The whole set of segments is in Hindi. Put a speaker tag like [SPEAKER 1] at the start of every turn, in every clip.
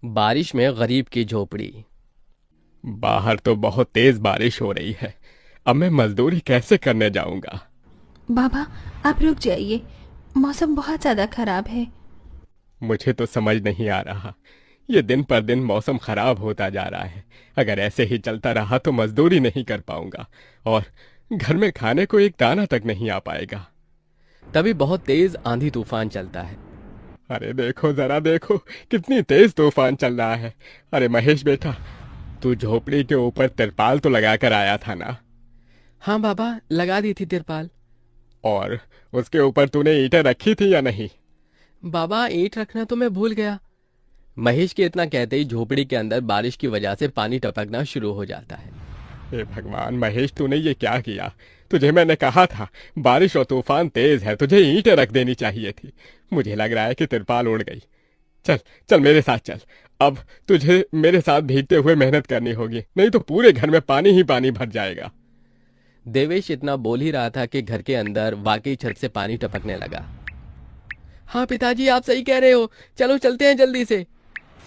[SPEAKER 1] बारिश में गरीब की झोपड़ी।
[SPEAKER 2] बाहर तो बहुत तेज बारिश हो रही है। अब मैं मजदूरी कैसे करने जाऊंगा।
[SPEAKER 3] बाबा, आप रुक जाइए। मौसम बहुत ज़्यादा खराब है।
[SPEAKER 2] मुझे तो समझ नहीं आ रहा। ये दिन पर दिन मौसम खराब होता जा रहा है। अगर ऐसे ही चलता रहा तो मजदूरी नहीं कर पाऊंगा और घर में खाने को एक दाना तक नहीं आ पाएगा।
[SPEAKER 1] तभी बहुत तेज आंधी तूफान चलता है।
[SPEAKER 2] अरे देखो जरा देखो, कितनी तेज तूफान चल रहा है। अरे महेश बेटा, तू झोपड़ी के ऊपर तिरपाल तो लगा कर आया था ना।
[SPEAKER 1] हाँ बाबा, लगा दी थी तिरपाल।
[SPEAKER 2] और उसके ऊपर तूने ईंटें रखी थी या नहीं।
[SPEAKER 1] बाबा, ईंट रखना तो मैं भूल गया। महेश के इतना कहते ही झोपड़ी के अंदर बारिश की वजह से पानी टपकना शुरू हो जाता है।
[SPEAKER 2] हे भगवान महेश, तूने ये क्या किया। तुझे मैंने कहा था बारिश और तूफान तेज है, तुझे ईंटें रख देनी चाहिए थी। मुझे लग रहा है कि तिरपाल उड़ गई। चल चल मेरे साथ चल। अब तुझे मेरे साथ भीगते हुए मेहनत करनी होगी, नहीं तो पूरे घर में पानी ही पानी भर जाएगा।
[SPEAKER 1] देवेश इतना बोल ही रहा था कि घर के अंदर वाकई छत से पानी टपकने लगा। हाँ पिताजी, आप सही कह रहे हो, चलो चलते हैं जल्दी से।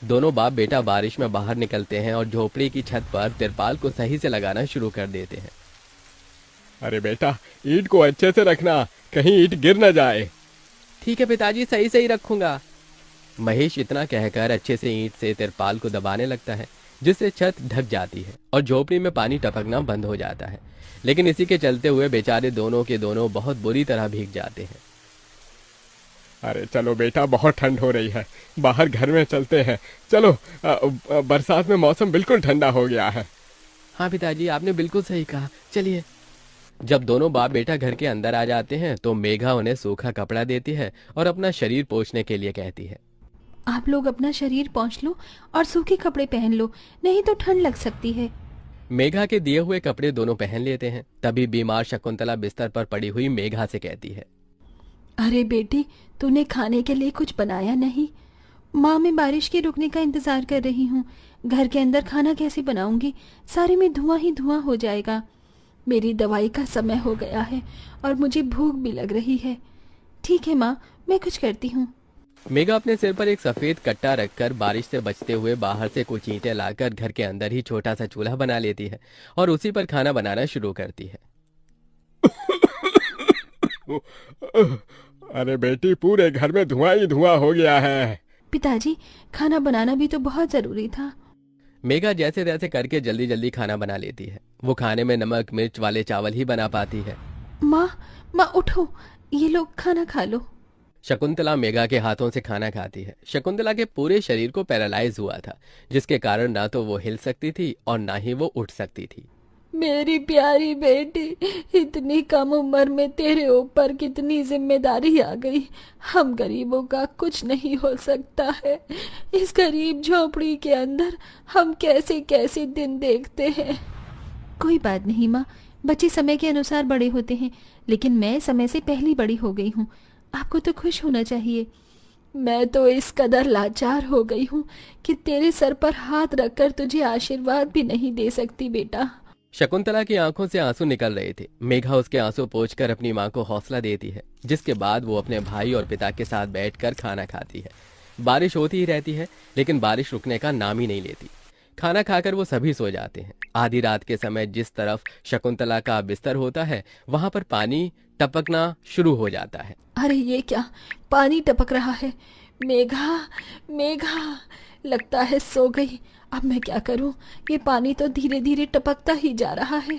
[SPEAKER 1] दोनों बाप बेटा बारिश में बाहर निकलते हैं और झोपड़ी की छत पर तिरपाल को सही से लगाना शुरू कर देते हैं।
[SPEAKER 2] अरे बेटा, ईंट को अच्छे से रखना, कहीं ईंट गिर न जाए।
[SPEAKER 1] ठीक है पिताजी, सही सही रखूंगा। महेश इतना कहकर अच्छे से ईंट से तिरपाल को दबाने लगता है, जिससे छत ढक जाती है और झोपड़ी में पानी टपकना बंद हो जाता है। लेकिन इसी के चलते हुए बेचारे दोनों के दोनों बहुत बुरी तरह भीग जाते हैं।
[SPEAKER 2] अरे चलो बेटा, बहुत ठंड हो रही है, बाहर घर में चलते हैं। चलो, बरसात में मौसम बिल्कुल ठंडा हो गया है।
[SPEAKER 1] हाँ पिताजी, आपने बिल्कुल सही कहा, चलिए। जब दोनों बाप बेटा घर के अंदर आ जाते हैं तो मेघा उन्हें सूखा कपड़ा देती है और अपना शरीर पोंछने के लिए कहती है।
[SPEAKER 3] आप लोग अपना शरीर पोंछ लो और सूखे कपड़े पहन लो, नहीं तो ठंड लग सकती है।
[SPEAKER 1] मेघा के दिए हुए कपड़े दोनों पहन लेते हैं। तभी बीमार शकुंतला बिस्तर पर पड़ी हुई मेघा से कहती है।
[SPEAKER 3] अरे बेटी, तूने खाने के लिए कुछ बनाया नहीं? माँ, मैं बारिश के रुकने का इंतजार कर रही हूँ। घर के अंदर खाना कैसे बनाऊंगी? सारे में धुआं ही धुआं हो जाएगा। मेरी दवाई का समय हो गया है और मुझे भूख भी लग रही है। ठीक है माँ, मैं कुछ करती हूँ।
[SPEAKER 1] मेघा अपने सिर पर एक सफेद कट्टा रखकर बारिश से बचते हुए बाहर से कुछ ईंटें लाकर घर के अंदर ही छोटा सा चूल्हा बना लेती है और उसी पर खाना बनाना शुरू करती है।
[SPEAKER 2] अरे बेटी, पूरे घर में धुआं ही धुआं हो गया है।
[SPEAKER 3] पिताजी, खाना बनाना भी तो बहुत जरूरी था।
[SPEAKER 1] मेघा जैसे तैसे करके जल्दी जल्दी खाना बना लेती है। वो खाने में नमक मिर्च वाले चावल ही बना पाती है।
[SPEAKER 3] माँ, माँ उठो, ये लोग खाना खा लो।
[SPEAKER 1] शकुंतला मेघा के हाथों से खाना खाती है। शकुंतला के पूरे शरीर को पैरालाइज हुआ था, जिसके कारण ना तो वो हिल सकती थी और ना ही वो उठ सकती थी।
[SPEAKER 3] मेरी प्यारी बेटी, इतनी कम उम्र में तेरे ऊपर कितनी जिम्मेदारी आ गई। हम गरीबों का कुछ नहीं हो सकता है। इस गरीब झोपड़ी के अंदर हम कैसे कैसे दिन देखते हैं। कोई बात नहीं माँ, बच्चे समय के अनुसार बड़े होते हैं, लेकिन मैं समय से पहले बड़ी हो गई हूँ। आपको तो खुश होना चाहिए। मैं तो इस कदर लाचार हो गई हूँ कि तेरे सर पर हाथ रखकर तुझे आशीर्वाद भी नहीं दे सकती बेटा।
[SPEAKER 1] शकुंतला की आंखों से आंसू निकल रहे थे। मेघा उसके आंसू पोंछकर अपनी माँ को हौसला देती है, जिसके बाद वो अपने भाई और पिता के साथ बैठकर खाना खाती है। बारिश होती ही रहती है, लेकिन बारिश रुकने का नाम ही नहीं लेती। खाना खाकर वो सभी सो जाते हैं। आधी रात के समय जिस तरफ शकुंतला का बिस्तर होता है, वहां पर पानी टपकना शुरू हो जाता है।
[SPEAKER 3] अरे ये क्या, पानी टपक रहा है। मेघा, मेघा, लगता है सो गई। अब मैं क्या करूं? ये पानी तो धीरे धीरे टपकता ही जा रहा है।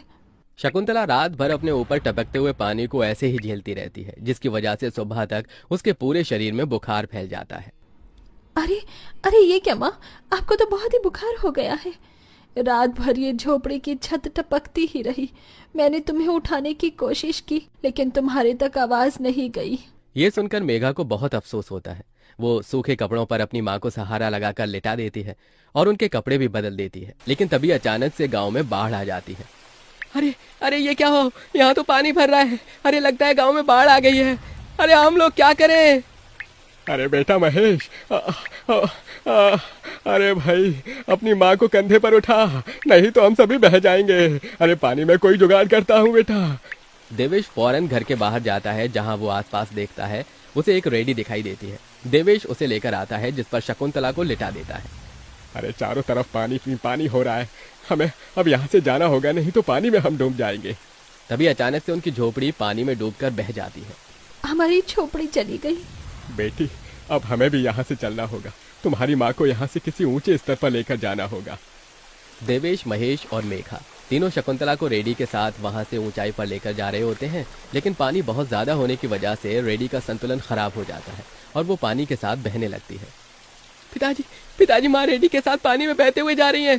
[SPEAKER 1] शकुंतला रात भर अपने ऊपर टपकते हुए पानी को ऐसे ही झेलती रहती है, जिसकी वजह से सुबह तक उसके पूरे शरीर में बुखार फैल जाता है।
[SPEAKER 3] अरे, अरे ये क्या माँ, आपको तो बहुत ही बुखार हो गया है। रात भर ये झोपड़ी की छत टपकती ही रही। मैंने तुम्हें उठाने की कोशिश की, लेकिन तुम्हारे तक आवाज नहीं गई।
[SPEAKER 1] ये सुनकर मेघा को बहुत अफसोस होता है। वो सूखे कपड़ों पर अपनी माँ को सहारा लगाकर लिटा देती है और उनके कपड़े भी बदल देती है। लेकिन तभी अचानक से गांव में बाढ़ आ जाती है। अरे अरे ये क्या हो, यहाँ तो पानी भर रहा है। अरे लगता है गांव में बाढ़ आ गई है। अरे हम लोग क्या करें?
[SPEAKER 2] अरे बेटा महेश, अरे भाई, अपनी माँ को कंधे पर उठा, नहीं तो हम सभी बह जाएंगे। अरे पानी में कोई जुगाड़ करता हूँ बेटा।
[SPEAKER 1] देवेश फौरन घर के बाहर जाता है। जहां वो आसपास देखता है, उसे एक रेडी दिखाई देती है। देवेश उसे लेकर आता है, जिस पर शकुंतला को लिटा देता है।
[SPEAKER 2] अरे चारों तरफ पानी ही पानी हो रहा है, हमें अब यहाँ से जाना होगा, नहीं तो पानी में हम डूब जाएंगे।
[SPEAKER 1] तभी अचानक से उनकी झोपड़ी पानी में डूबकर बह जाती है।
[SPEAKER 3] हमारी झोपड़ी चली गई।
[SPEAKER 2] बेटी, अब हमें भी यहाँ से चलना होगा। तुम्हारी माँ को यहाँ से किसी ऊंचे स्तर पर लेकर जाना होगा।
[SPEAKER 1] देवेश, महेश और मेघा तीनों शकुंतला को रेडी के साथ वहां से ऊंचाई पर लेकर जा रहे होते हैं, लेकिन पानी बहुत ज्यादा होने की वजह से रेडी का संतुलन खराब हो जाता है और वो पानी के साथ बहने लगती है। पिताजी, पिताजी, माँ रेडी के साथ पानी में बहते हुए जा रही हैं।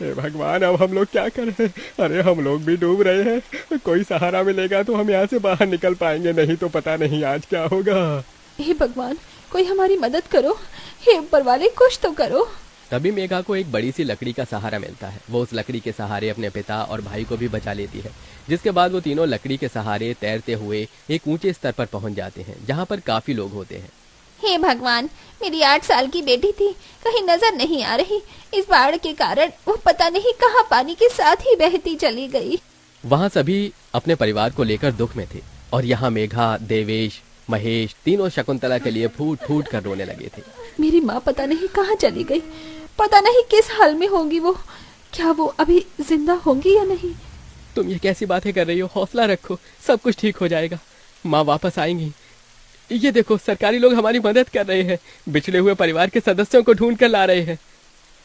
[SPEAKER 2] हे भगवान, अब हम लोग क्या करें? अरे हम लोग भी डूब रहे हैं। कोई सहारा मिलेगा तो हम यहाँ से बाहर निकल पाएंगे, नहीं तो पता नहीं आज क्या होगा।
[SPEAKER 3] हे भगवान, कोई हमारी मदद करो। हे ऊपर वाले, कुछ तो करो।
[SPEAKER 1] तभी मेघा को एक बड़ी सी लकड़ी का सहारा मिलता है। वो उस लकड़ी के सहारे अपने पिता और भाई को भी बचा लेती है, जिसके बाद वो तीनों लकड़ी के सहारे तैरते हुए एक ऊंचे स्तर पर पहुंच जाते हैं, जहां पर काफी लोग होते हैं।
[SPEAKER 3] हे भगवान, मेरी 8 साल की बेटी थी, कहीं नजर नहीं आ रही। इस बाढ़ के कारण वो पता नहीं कहां पानी के साथ ही बहती चली गई।
[SPEAKER 1] वहां सभी अपने परिवार को लेकर दुख में थे और यहाँ मेघा, देवेश, महेश तीनों शकुंतला के लिए फूट फूट कर रोने लगे थे।
[SPEAKER 3] मेरी माँ पता नहीं कहाँ चली गई, पता नहीं किस हाल में होंगी वो। क्या वो अभी जिंदा होंगी या नहीं?
[SPEAKER 1] तुम ये कैसी बातें कर रही हो? हौसला रखो, सब कुछ ठीक हो जाएगा। माँ वापस आएंगी। ये देखो, सरकारी लोग हमारी मदद कर रहे हैं, बिछड़े हुए परिवार के सदस्यों को ढूंढ कर ला रहे हैं।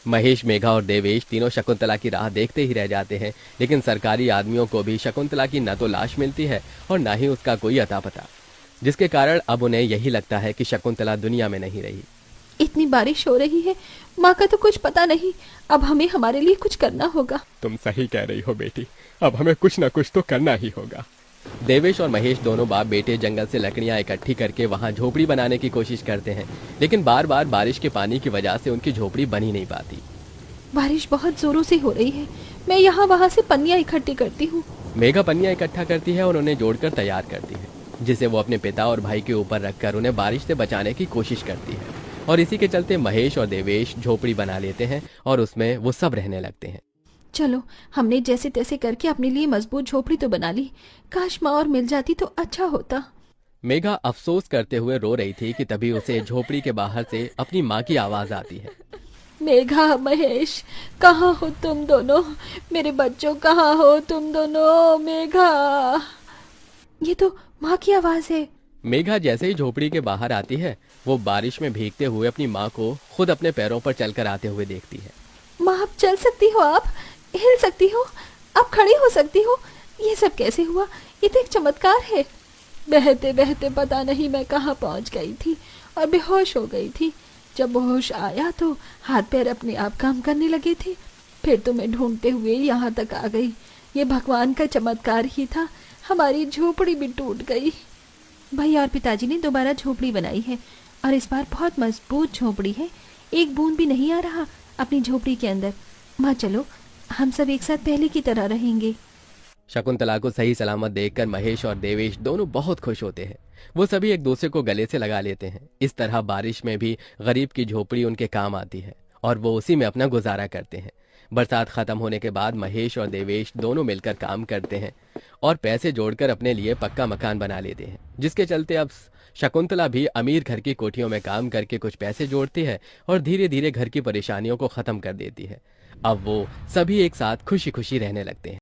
[SPEAKER 1] महेश, मेघा और देवेश तीनों शकुंतला की राह देखते ही रह जाते हैं, लेकिन सरकारी आदमियों को भी शकुंतला की न तो लाश मिलती है और न ही उसका कोई अता पता, जिसके कारण अब उन्हें यही लगता है कि शकुंतला दुनिया में नहीं रही।
[SPEAKER 3] इतनी बारिश हो रही है, माँ का तो कुछ पता नहीं। अब हमें हमारे लिए कुछ करना होगा।
[SPEAKER 2] तुम सही कह रही हो बेटी, अब हमें कुछ न कुछ तो करना ही होगा।
[SPEAKER 1] देवेश और महेश दोनों बाप बेटे जंगल से लकड़ियां इकट्ठी करके वहां झोपड़ी बनाने की कोशिश करते हैं, लेकिन बार बार बारिश के पानी की वजह से उनकी झोपड़ी बन ही नहीं पाती।
[SPEAKER 3] बारिश बहुत जोरों से हो रही है, मैं यहाँ वहाँ से पन्नियाँ इकट्ठी करती हूँ।
[SPEAKER 1] मेघा पन्नियां इकट्ठा करती है और उन्हें जोड़कर तैयार करती है, जिसे वो अपने पिता और भाई के ऊपर रखकर उन्हें बारिश से बचाने की कोशिश करती है। और इसी के चलते महेश और देवेश झोपड़ी बना लेते हैं और उसमें वो सब रहने लगते हैं।
[SPEAKER 3] चलो, हमने जैसे तैसे करके अपने लिए मजबूत झोपड़ी तो बना ली। काश माँ और मिल जाती तो अच्छा होता।
[SPEAKER 1] मेघा अफसोस करते हुए रो रही थी कि तभी उसे झोपड़ी के बाहर से अपनी माँ की आवाज आती है।
[SPEAKER 3] मेघा, महेश, कहाँ हो तुम दोनों? मेरे बच्चों, कहाँ हो तुम दोनों? मेघा, ये तो माँ की आवाज है।
[SPEAKER 1] मेघा जैसे ही झोपड़ी के बाहर आती है, वो बारिश में भीगते हुए अपनी माँ को खुद अपने पैरों पर चलकर आते हुए देखती है।
[SPEAKER 3] माँ, आप चल सकती हो, आप हिल सकती हो, आप खड़ी हो सकती हो। ये सब कैसे हुआ? ये तो एक चमत्कार है। बहते बहते पता नहीं मैं कहाँ पहुँच गई थी और बेहोश हो गई थी। जब होश आया तो हाथ पैर अपने आप काम करने लगे थे। फिर तो मैं ढूंढते हुए यहाँ तक आ गई। ये भगवान का चमत्कार ही था। हमारी झोपड़ी भी टूट गई। भाई और पिताजी ने दोबारा झोपड़ी बनाई है और इस बार बहुत मजबूत झोपड़ी है। एक बूंद भी नहीं आ रहा अपनी झोपड़ी के अंदर। माँ, चलो हम सब एक साथ पहले की तरह रहेंगे।
[SPEAKER 1] शकुंतला को सही सलामत देखकर महेश और देवेश दोनों बहुत खुश होते हैं। वो सभी एक दूसरे को गले से लगा लेते हैं। इस तरह बारिश में भी गरीब की झोपड़ी उनके काम आती है और वो उसी में अपना गुजारा करते हैं। बरसात खत्म होने के बाद महेश और देवेश दोनों मिलकर काम करते हैं और पैसे जोड़कर अपने लिए पक्का मकान बना लेते हैं, जिसके चलते अब शकुंतला भी अमीर घर की कोठियों में काम करके कुछ पैसे जोड़ती है और धीरे धीरे घर की परेशानियों को खत्म कर देती है। अब वो सभी एक साथ खुशी खुशी रहने लगते हैं।